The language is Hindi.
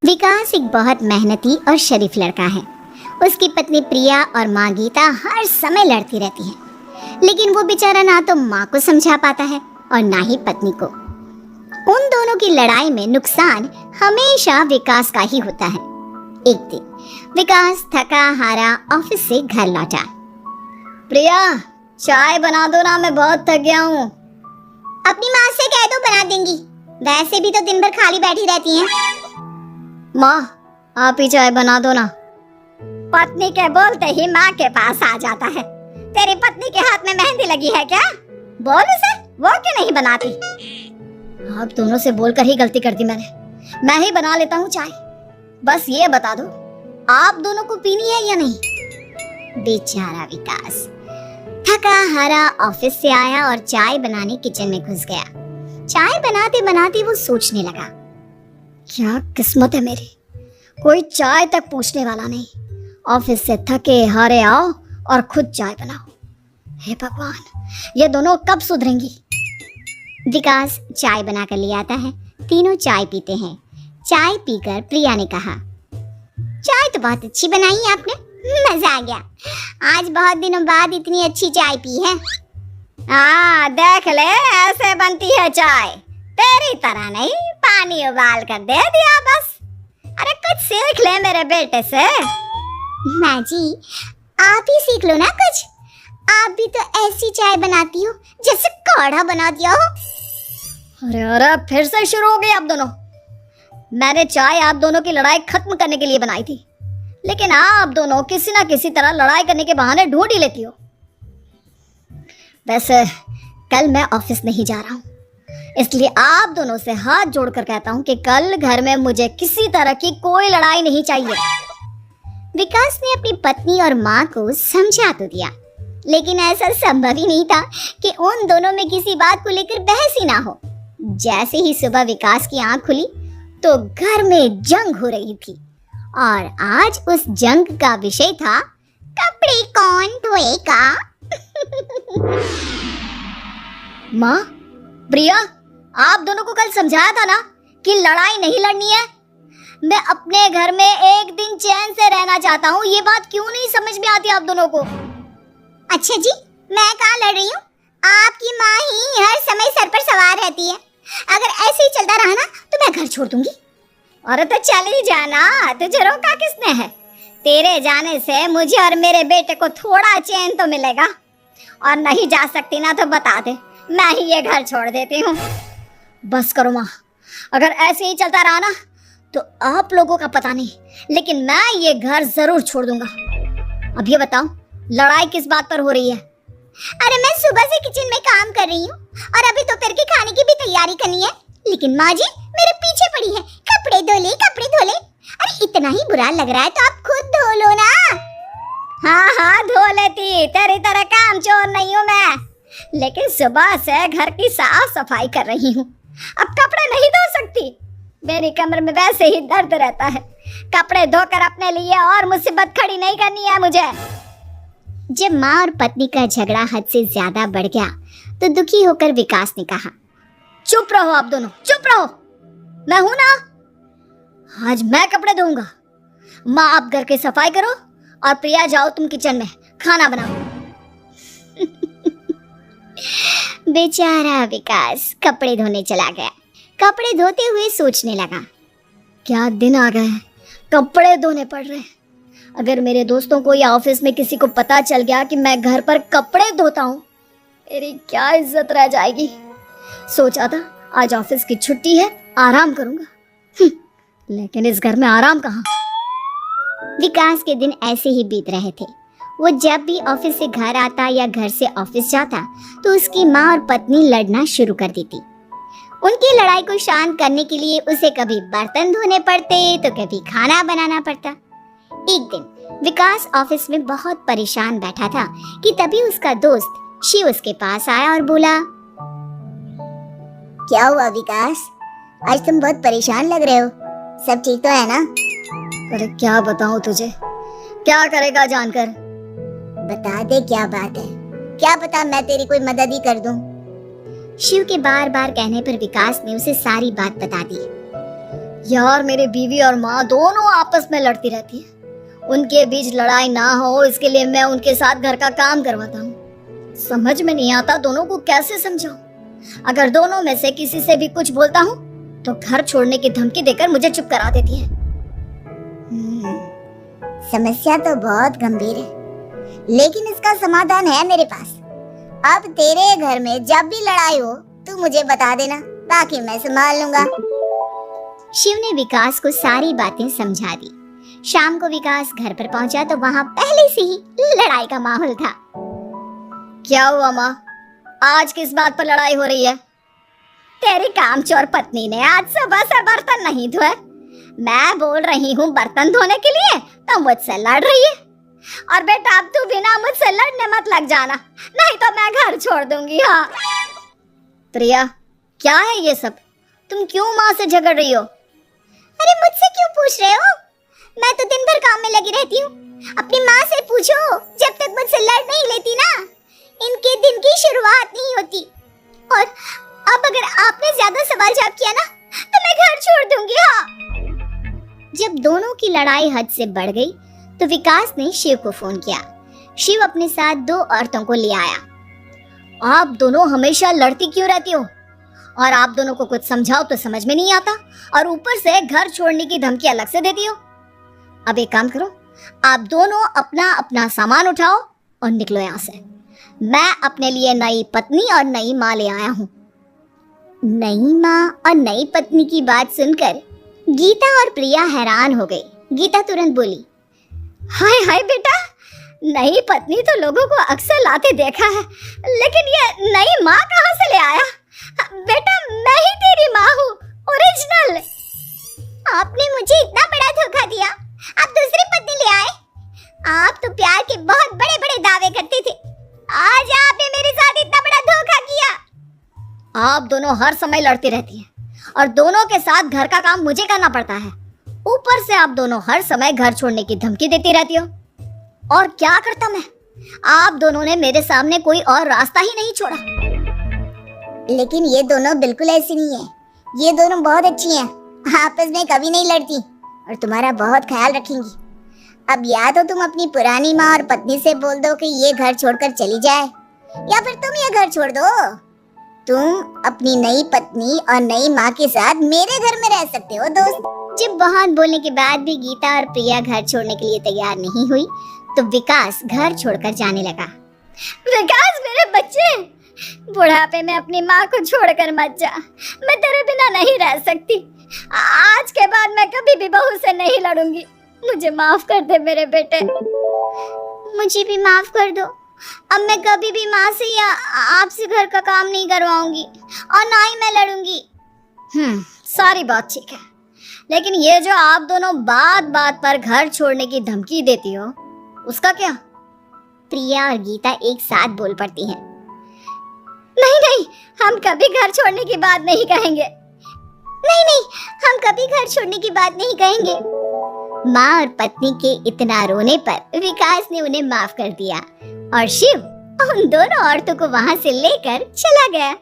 विकास एक बहुत मेहनती और शरीफ लड़का है। उसकी पत्नी प्रिया और माँ गीता हर समय लड़ती रहती है, लेकिन वो बेचारा ना तो माँ को समझा पाता है और ना ही पत्नी को। उन दोनों की लड़ाई में नुकसान हमेशा विकास का ही होता है। एक दिन विकास थका हारा ऑफिस से घर लौटा। प्रिया, चाय बना दो ना, मैं बहुत थक गया हूँ। अपनी माँ से कह दो, बना देंगी। वैसे भी तो दिन भर खाली बैठी रहती हैं। माँ, आप ही चाय बना दो ना। पत्नी के बोलते ही माँ के पास आ जाता है। तेरी पत्नी के हाथ में मेहंदी लगी है क्या? बोल उसे, वो क्यों नहीं बनाती? आप दोनों से बोलकर ही गलती कर दी मैंने। मैं ही बना लेता हूँ चाय। बस ये बता दो, आप दोनों को पीनी है या नहीं? बेचारा विकास थका हारा ऑफिस से आया और चाय बनाने किचन में घुस गया। चाय बनाते बनाते वो सोचने लगा, क्या किस्मत है मेरी, कोई चाय तक पूछने वाला नहीं। ऑफिस से थके हारे आओ और खुद चाय बनाओ। हे भगवान, ये दोनों कब सुधरेंगी? विकास चाय बनाकर ले आता है। तीनों चाय पीते हैं। चाय पीकर प्रिया ने कहा, चाय तो बहुत अच्छी बनाई है आपने, मजा आ गया। आज बहुत दिनों बाद इतनी अच्छी चाय पी है। हाँ, देख ले, ऐसे बनती है चाय, तेरी तरह नहीं, पानी उबाल कर दे दिया बस। अरे कुछ सीख ले मेरे बेटे से। माँ जी, आप ही सीख लो ना कुछ। आप भी तो ऐसी चाय बनाती हो जैसे काढ़ा बना दिया हो। अरे फिर से शुरू हो गए आप दोनों। मैंने चाय आप दोनों की लड़ाई खत्म करने के लिए बनाई थी, लेकिन आप दोनों किसी ना किसी तरह लड़ाई करने के बहाने ढूंढ ही लेती हो। वैसे कल मैं ऑफिस नहीं जा रहा हूँ, इसलिए आप दोनों से हाथ जोड़कर कहता हूँ कि कल घर में मुझे किसी तरह की कोई लड़ाई नहीं चाहिए। विकास ने अपनी पत्नी और माँ को समझा तो दिया, लेकिन ऐसा संभव ही नहीं था कि उन दोनों में किसी बात को लेकर बहस ही ना हो। जैसे ही सुबह विकास की आंख खुली तो घर में जंग हो रही थी, और आज उस जंग का विषय था कपड़े कौन धोएगा। माँ, प्रिया, आप दोनों को कल समझाया था ना कि लड़ाई नहीं लड़नी है। मैं अपने घर में एक दिन चैन से रहना चाहता हूँ। ये बात क्यों नहीं समझ में आती आप दोनों को? अच्छा जी, मैं कहाँ लड़ रही हूँ? आपकी माँ ही हर समय सर पर सवार रहती है। अगर ऐसे ही चलता रहा ना तो मैं घर छोड़ दूंगी। अरे तो चली जाना, तुझे रोका किसने है? तेरे जाने से मुझे और मेरे बेटे को थोड़ा चैन तो मिलेगा। और नहीं जा सकती ना तो बता दे, मैं ही ये घर छोड़ देती हूँ। बस करो माँ, अगर ऐसे ही चलता रहा ना तो आप लोगों का पता नहीं, लेकिन मैं ये घर जरूर छोड़ दूंगा। अब ये बताओ, लड़ाई किस बात पर हो रही है? अरे मैं सुबह से किचन में काम कर रही हूँ और अभी दोपहर के खाने की भी तैयारी करनी है, लेकिन माँ जी मेरे पीछे पड़ी है। कपड़े धो ले, कपड़े धो ले। अरे इतना ही बुरा लग रहा है तो आप खुद धो लो ना। हाँ हाँ, धो लेती, तेरी तरह काम चोर नहीं हूँ मैं, लेकिन सुबह से घर की साफ सफाई कर रही हूँ। अब कपड़े नहीं धो सकती, मेरी कमर में वैसे ही दर्द रहता है। कपड़े धोकर अपने लिए और मुसीबत खड़ी नहीं करनी है मुझे। जब माँ और पत्नी का झगड़ा हद से ज्यादा बढ़ गया तो दुखी होकर विकास ने कहा, चुप रहो आप दोनों, चुप रहो। मैं हूं ना, आज मैं कपड़े धोऊंगा। माँ, आप घर की सफाई करो और प्रिया, जाओ तुम किचन में खाना बनाओ। बेचारा विकास कपड़े धोने चला गया। कपड़े धोते हुए सोचने लगा, क्या दिन आ गए हैं, कपड़े धोने पड़ रहे हैं। अगर मेरे दोस्तों को या ऑफिस में किसी को पता चल गया कि मैं घर पर कपड़े धोता हूँ, मेरी क्या इज्जत रह जाएगी। सोचा था आज ऑफिस की छुट्टी है, आराम करूंगा, लेकिन इस घर में आराम कहाँ। विकास के दिन ऐसे ही बीत रहे थे। वो जब भी ऑफिस से घर आता या घर से ऑफिस जाता तो उसकी माँ और पत्नी लड़ना शुरू कर देती। उनकी लड़ाई को शांत करने के लिए उसे कभी बर्तन धोने पड़ते तो कभी खाना बनाना पड़ता। एक दिन विकास ऑफिस में बहुत परेशान बैठा था कि तभी उसका दोस्त शिव उसके पास आया और बोला, क्या हुआ विकास, आज तुम बहुत परेशान लग रहे हो, सब ठीक तो है ना? अरे क्या बताऊं तुझे, क्या करेगा जानकर? बता दे क्या बात है, क्या पता मैं तेरी कोई मदद ही कर दूं। शिव के बार बार कहने पर विकास ने उसे सारी बात बता दी। यार मेरी बीवी और माँ दोनों आपस में लड़ती रहती है। उनके बीच लड़ाई ना हो इसके लिए मैं उनके साथ घर का काम करवाता हूँ। समझ में नहीं आता दोनों को कैसे समझाऊं। अगर दोनों में से किसी से भी कुछ बोलता हूँ तो घर छोड़ने की धमकी देकर मुझे चुप करा देती है। समस्या तो बहुत गंभीर है, लेकिन इसका समाधान है मेरे पास। अब तेरे घर में जब भी लड़ाई हो तू मुझे बता देना, बाकी मैं संभाल लूंगा। शिव ने विकास को सारी बातें समझा दी। शाम को विकास घर पर पहुंचा तो वहां पहले से ही लड़ाई का माहौल था। क्या हुआ माँ, आज किस बात पर लड़ाई हो रही है? तेरी कामचोर पत्नी ने आज सुबह से बर्तन नहीं धोए। मैं बोल रही हूँ बर्तन धोने के लिए तो मुझसे लड़ रही है। और बेटा अब तू बिना मुझसे लड़ने मत लग जाना, नहीं तो मैं घर छोड़ दूंगी। हाँ प्रिया, क्या है ये सब? तुम क्यों माँ से झगड़ रही हो? अरे मुझसे क्यों पूछ रहे हो? मैं तो दिन भर काम में लगी रहती हूँ। अपनी माँ से पूछो, जब तक मुझसे लड़ नहीं लेती ना इनके दिन की शुरुआत नहीं होती। और अब अगर आपने ज्यादा सवाल जवाब किया ना तो मैं घर छोड़ दूंगी। हाँ। जब दोनों की लड़ाई हद से बढ़ गई तो विकास ने शिव को फोन किया। शिव अपने साथ 2 औरतों को ले आया। आप दोनों हमेशा लड़ती क्यों रहती हो? और आप दोनों को कुछ समझाओ तो समझ में नहीं आता, और ऊपर से घर छोड़ने की धमकी अलग से देती हो। अब एक काम करो, आप दोनों अपना अपना सामान उठाओ और निकलो यहाँ से। मैं अपने लिए नई पत्नी और नई माँ ले आया हूँ। नई माँ और नई पत्नी की बात सुनकर गीता और प्रिया हैरान हो गई। गीता तुरंत बोली, हाय हाय बेटा, नई पत्नी तो लोगों को अक्सर लाते देखा है, लेकिन ये नई माँ कहाँ से ले आया? बेटा मैं ही तेरी माँ हूँ, ओरिजिनल। आपने मुझे इतना बड़ा धोखा दिया, आप दूसरी पत्नी ले आए। आप तो प्यार के बहुत बड़े बड़े दावे करते थे, आज आपने मेरे साथ इतना बड़ा धोखा किया। आप दोनों हर समय लड़ती रहती हैं और दोनों के साथ घर का काम मुझे करना पड़ता है। ऊपर से आप दोनों हर समय घर छोड़ने की धमकी देती रहती हो। और क्या करता मैं? आप दोनों ने मेरे सामने कोई और रास्ता ही नहीं छोड़ा। लेकिन ये दोनों बिल्कुल ऐसी नहीं है। ये दोनों बहुत अच्छी हैं, आपस में कभी नहीं लड़ती और तुम्हारा बहुत ख्याल रखेंगी। अब या तो तुम अपनी पुरानी माँ और पत्नी से बोल दो कि ये घर छोड़कर चली जाए, या फिर तुम ये घर छोड़ दो। तुम अपनी नई पत्नी और नई माँ के साथ मेरे घर में रह सकते हो दोस्त। जब बहुत बोलने के बाद भी गीता और प्रिया घर छोड़ने के लिए तैयार नहीं हुई तो विकास घर छोड़कर जाने लगा। विकास मेरे बच्चे, बुढ़ापे में अपनी माँ को छोड़कर मत जा। मैं तेरे बिना नहीं रह सकती। आज के बाद मैं कभी भी बहू से नहीं लड़ूंगी। मुझे माफ कर दे मेरे बेटे। मुझे भी माफ कर दो। अब मैं कभी भी माँ से या आपसे घर का काम नहीं करवाऊंगी और ना ही मैं लड़ूंगी। सारी बात ठीक है, लेकिन ये जो आप दोनों बात बात पर घर छोड़ने की धमकी देती हो, उसका क्या? प्रिया और गीता एक साथ बोल पड़ती हैं। नहीं नहीं, हम कभी घर छोड़ने की बात नहीं कहेंगे। नहीं नहीं, हम कभी घर छोड़ने की बात नहीं कहेंगे। माँ और पत्नी के इतना रोने पर विकास ने उन्हें माफ कर दिया और शिव उन दोनों औरतों को वहां से लेकर चला गया।